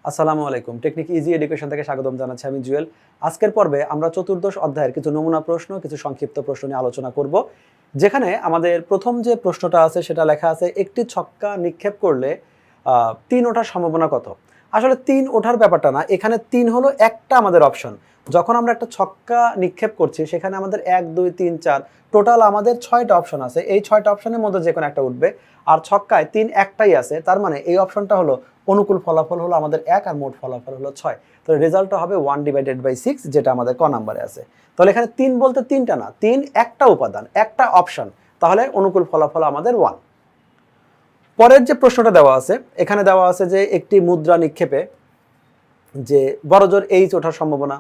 আসসালামু আলাইকুম। Technique easy education থেকে স্বাগতম জানাচ্ছি আমি জুয়েল। আজকের পর্বে আমরা চতুর্দশ অধ্যায়ের কিছু নমুনা প্রশ্ন, কিছু সংক্ষিপ্ত প্রশ্ন নিয়ে আলোচনা করব। যেখানে আমাদের প্রথম যে প্রশ্নটা আছে সেটা লেখা আছে একটি ছক্কা নিক্ষেপ করলে ৩ ওঠার সম্ভাবনা কত? আসলে ৩ ওঠার ব্যাপারটা না, এখানে ৩ হলো একটা আমাদের অপশন। যখন আমরা একটা ছক্কা নিক্ষেপ করছি সেখানে আমাদের ১, ২, ৩, ৪ টোটাল আমাদের ৬টা অপশন আছে। এই ৬টা অপশনের মধ্যে যেকোনো একটা উঠবে। আর ছক্কায় ৩ একটাই আছে। তার মানে এই অপশনটা হলো অনুকূল ফলাফল হলো আমাদের ১ আর মোট ফলাফল হলো ৬। তো রেজাল্টটা হবে 1/6 যেটা আমাদের ক নাম্বারে আছে। তাহলে এখানে ৩ বলতে ৩টা না, ৩ একটা উপাদান, একটা অপশন। তাহলে অনুকূল ফলাফল আমাদের 1। পরের যে প্রশ্নটা দেওয়া আছে, এখানে দেওয়া আছে যে একটি মুদ্রা নিক্ষেপে যে বড়জোর এইচ ওঠার সম্ভাবনা,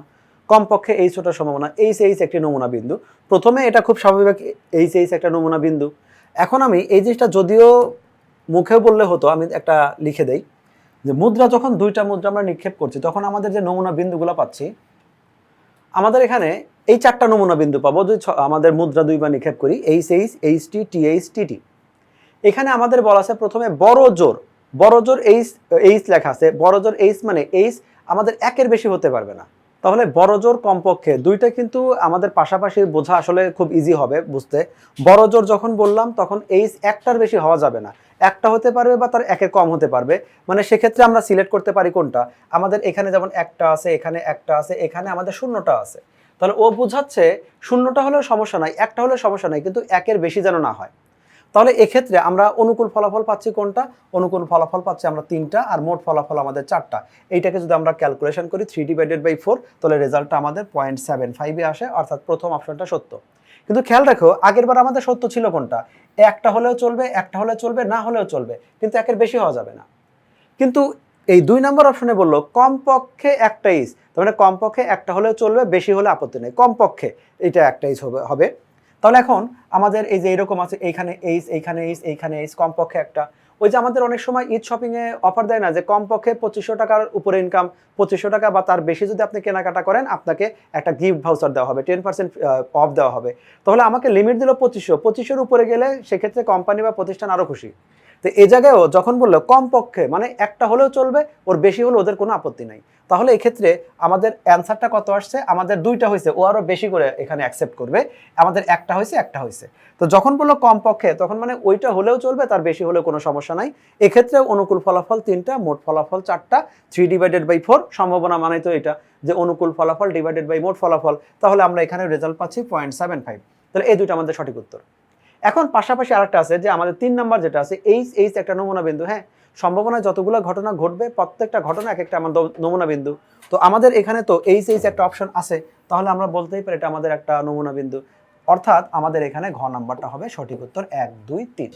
কমপক্ষে এইচ ওঠার সম্ভাবনা, এইচ একটি নমুনা বিন্দু। প্রথমে এটা খুব স্বাভাবিক, এইচ একটা নমুনা বিন্দু। এখন আমি এই জিনিসটা যদিও মুখেও বললে হতো, আমি একটা লিখে দেই যে মুদ্রা যখন দুইটা মুদ্রা আমরা নিক্ষেপ করছি তখন আমাদের যে নমুনা বিন্দুগুলো পাচ্ছি, আমাদের এখানে এই 4টা নমুনা বিন্দু পাবো যদি আমাদের মুদ্রা দুইবার নিক্ষেপ করি, এইচটি, টিটি। এখানে আমাদের বলা আছে প্রথমে বড় জোর এইচ লেখা আছে। বড় জোর এইচ মানে এইচ আমাদের একের বেশি হতে পারবে না। তাহলে বড় জোর কমপক্ষে দুইটা কিন্তু আমাদের পাশাপাশি বোঝা আসলে খুব ইজি হবে বুঝতে। বড় জোর যখন বললাম তখন এইচ একটার বেশি হওয়া যাবে না, একটা হতে পারবে বা তার একের কম হতে পারবে। মানে সেক্ষেত্রে আমরা সিলেক্ট করতে পারি কোনটা। আমাদের এখানে যেমন একটা আছে, এখানে একটা আছে, এখানে আমাদের শূন্যটা আছে। তাহলে ও বোঝাচ্ছে শূন্যটা হলেও সমস্যা নাই, একটা হলেও সমস্যা নাই, কিন্তু একের বেশি যেন না হয়। তাহলে এক্ষেত্রে আমরা অনুকূল ফলাফল পাচ্ছি কোনটা? অনুকূল ফলাফল পাচ্ছি আমরা 3টা, আর মোট ফলাফল আমাদের 4টা। এইটাকে যদি আমরা ক্যালকুলেশন করি 3/4, তাহলে রেজাল্টটা আমাদের 0.75 আসে, অর্থাৎ প্রথম অপশনটা সত্য। কিন্তু খেয়াল রাখো আগের বার আমাদের সত্য ছিল কোনটা? একটা হলেও চলবে, একটা হলেও চলবে, না হলেও চলবে, কিন্তু একের বেশি হওয়া যাবে না। কিন্তু এই 2 নম্বর অপশনে বললো কমপক্ষে একটা ইচ, তার মানে কমপক্ষে একটা হলেও চলবে, বেশি হলে আপত্তি নেই, কমপক্ষে এটা একটা ইচ হবে। তাহলে এখন আমাদের এই যে এরকম আছে, এইখানে এইচ, এইখানে এইচ, এইখানে এইচ, কমপক্ষে একটা। ওই যে আমাদের অনেক সময় ঈদ শপিংয়ে অফার দেয় না যে কমপক্ষে 2500 টাকার উপরে ইনকাম, 2500 টাকা বা তার বেশি যদি আপনি কেনাকাটা করেন আপনাকে একটা গিফট ভাউচার দেওয়া হবে, 10% অফ দেওয়া হবে। তাহলে আমাকে লিমিট দিল 2500 উপরে গেলে সেক্ষেত্রে কোম্পানি বা প্রতিষ্ঠান আরও খুশি। তো এই জায়গায়ও যখন বললো কমপক্ষে মানে একটা হলেও চলবে, ওর বেশি হলে ওদের কোনো আপত্তি নাই। তাহলে এক্ষেত্রে আমাদের অ্যান্সারটা কত আসছে? আমাদের 2টা হয়েছে, ও আরও বেশি করে এখানে অ্যাকসেপ্ট করবে। আমাদের একটা হয়েছে। তো যখন বললো কমপক্ষে তখন মানে ওইটা হলেও চলবে, তার বেশি হলেও কোনো সমস্যা নাই। এক্ষেত্রে অনুকূল ফলাফল 3টা, মোট ফলাফল 4টা। 3/4 সম্ভাবনা মানে তো এটা যে অনুকূল ফলাফল ডিভাইডেড বাই মোট ফলাফল। তাহলে আমরা এখানে রেজাল্ট পাচ্ছি 0.75। তাহলে এই দুটো আমাদের সঠিক উত্তর। এখন পাশাপাশি আরেকটা আছে যে আমাদের 3 নাম্বার যেটা আছে এইচ একটা নমুনা বিন্দু। হ্যাঁ, সম্ভাবনায় যতগুলো ঘটনা ঘটবে প্রত্যেকটা ঘটনা এক একটা আমাদের নমুনা বিন্দু। তো আমাদের এখানে তো এইচ একটা অপশন আছে, তাহলে আমরা বলতেই পারি এটা আমাদের একটা নমুনা বিন্দু। অর্থাৎ আমাদের এখানে ঘ নাম্বারটা হবে সঠিক উত্তর 1, 2, 3।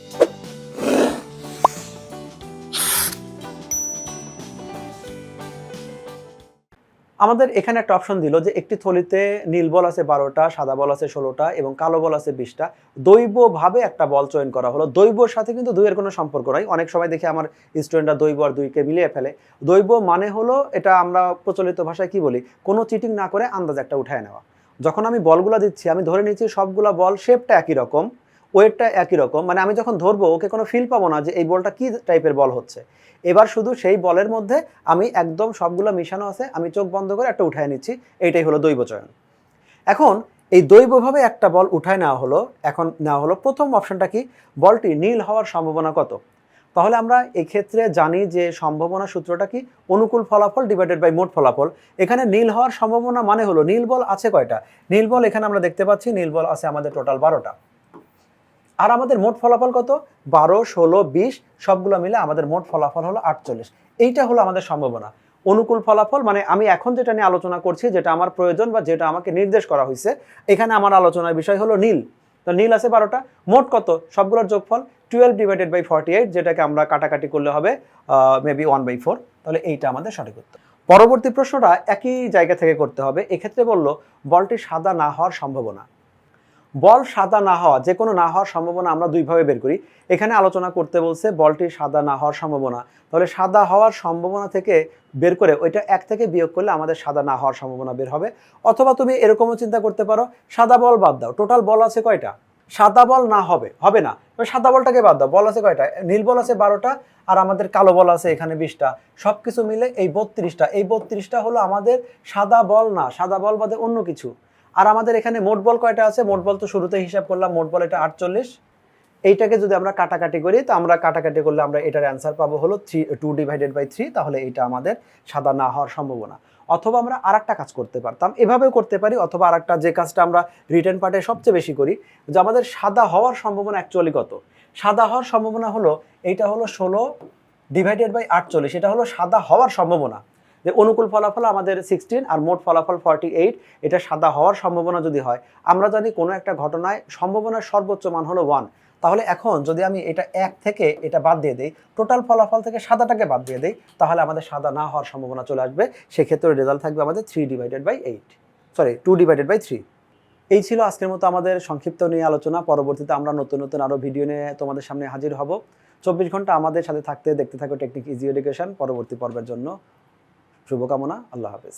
আমাদের এখানে একটা অপশন দিল যে একটি থলিতে নীল বল আছে 12টা, সাদা বল আছে 16টা এবং কালো বল আছে 20টা। দৈবভাবে একটা বল চয়ন করা হলো। দৈবর সাথে কিন্তু দুইয়ের কোনো সম্পর্ক নাই। অনেক সময় দেখি আমার স্টুডেন্টরা দৈব আর দুইকে মিলিয়ে ফেলে। দৈব মানে হলো, এটা আমরা প্রচলিত ভাষায় কি বলি, কোনো চিটিং না করে আন্দাজ একটা উঠায় নেওয়া। যখন আমি বলগুলা দিচ্ছি আমি ধরে নিচ্ছি সবগুলা বল শেপটা একই রকম, ওয়েটটা একই রকম, মানে আমি যখন ধরবো ওকে কোনো ফিল পাবো না যে এই বলটা কি টাইপের বল হচ্ছে। এবার শুধু সেই বলের মধ্যে আমি একদম সবগুলো মিশানো আছে, আমি চোখ বন্ধ করে একটা উঠায় নিচ্ছি, এইটাই হলো দৈব চয়ন। এখন এই দৈবভাবে একটা বল উঠায় নেওয়া হলো। এখন নেওয়া হলো প্রথম অপশনটা কি, বলটি নীল হওয়ার সম্ভাবনা কত? তাহলে আমরা এক্ষেত্রে জানি যে সম্ভাবনা সূত্রটা কি, অনুকূল ফলাফল ডিভাইডেড বাই মোট ফলাফল। এখানে নীল হওয়ার সম্ভাবনা মানে হলো নীল বল আছে কয়টা? নীল বল এখানে আমরা দেখতে পাচ্ছি নীল বল আছে আমাদের টোটাল 12টা। আর আমাদের মোট ফলাফল কত? 12, 16, 20 সবগুলো মিলে আমাদের মোট ফলাফল হলো 48। এইটা হলো আমাদের সম্ভাবনা। অনুকূল ফলাফল মানে আমি এখন যেটা নিয়ে আলোচনা করছি, যেটা আমার প্রয়োজন বা যেটা আমাকে নির্দেশ করা হয়েছে, এখানে আমার আলোচনার বিষয় হলো নীল। তো নীল আছে 12টা, মোট কত? সবগুলোর যোগফল 12/48, যেটাকে আমরা কাটাকাটি করলে হবে মেবি 1/4। তাহলে এইটা আমাদের সঠিক উত্তর। পরবর্তী প্রশ্নটা একই জায়গা থেকে করতে হবে। এক্ষেত্রে বললো বলটি সাদা না হওয়ার সম্ভাবনা। বল সাদা না হওয়া, যে কোনো না হওয়ার সম্ভাবনা আমরা দুইভাবে বের করি। এখানে আলোচনা করতে বলছে বলটি সাদা না হওয়ার সম্ভাবনা। তাহলে সাদা হওয়ার সম্ভাবনা থেকে বের করে ওইটা 1 থেকে বিয়োগ করলে আমাদের সাদা না হওয়ার সম্ভাবনা বের হবে। অথবা তুমি এরকমও চিন্তা করতে পারো সাদা বল বাদ দাও, টোটাল বল আছে কয়টা? সাদা বল না হবে না। এবার সাদা বলটাকে বাদ দাও, বল আছে কয়টা? নীল বল আছে 12টা, আর আমাদের কালো বল আছে এখানে 20টা। সব কিছু মিলে এই 32টা, এই 32টা হলো আমাদের সাদা বল না, সাদা বল বাদে অন্য কিছু। আর আমাদের এখানে মোট বল কয়টা আছে? মোট বল তো শুরুতে হিসাব করলাম, মোট বল এটা 48। এইটাকে যদি আমরা কাটাকাটি করি, তো আমরা কাটাকাটি করলে আমরা এটার অ্যান্সার পাবো হলো 2/3, তাহলে এইটা আমাদের সাদা না হওয়ার সম্ভাবনা। অথবা আমরা আরেকটা কাজ করতে পারতাম, এভাবেও করতে পারি, অথবা আরেকটা যে কাজটা আমরা রিটেন পার্টে সবচেয়ে বেশি করি, যে আমাদের সাদা হওয়ার সম্ভাবনা অ্যাকচুয়ালি কত। সাদা হওয়ার সম্ভাবনা হলো, এইটা হলো 16/48, এটা হলো সাদা হওয়ার সম্ভাবনা। যে অনুকূল ফলাফল আমাদের 16 আর মোট ফলাফল 48, এটা সাদা হওয়ার সম্ভাবনা যদি হয়। আমরা জানি কোনো একটা ঘটনায় সম্ভাবনার সর্বোচ্চ মান হলো 1। তাহলে এখন যদি আমি এটা 1 থেকে এটা বাদ দিয়ে দিই, টোটাল ফলাফল থেকে সাদাটাকে বাদ দিয়ে দিই, তাহলে আমাদের সাদা না হওয়ার সম্ভাবনা চলে আসবে। সেক্ষেত্রে রেজাল্ট থাকবে আমাদের 2/3। এই ছিল আজকের মতো আমাদের সংক্ষিপ্ত নিয়ে আলোচনা। পরবর্তীতে আমরা নতুন নতুন আরও ভিডিও নিয়ে তোমাদের সামনে হাজির হব। 24 ঘন্টা আমাদের সাথে থাকতে দেখতে থাকো টেকনিক ইজি এডুকেশন। পরবর্তী পর্বের জন্য শুভকামনা। আল্লাহ হাফেজ।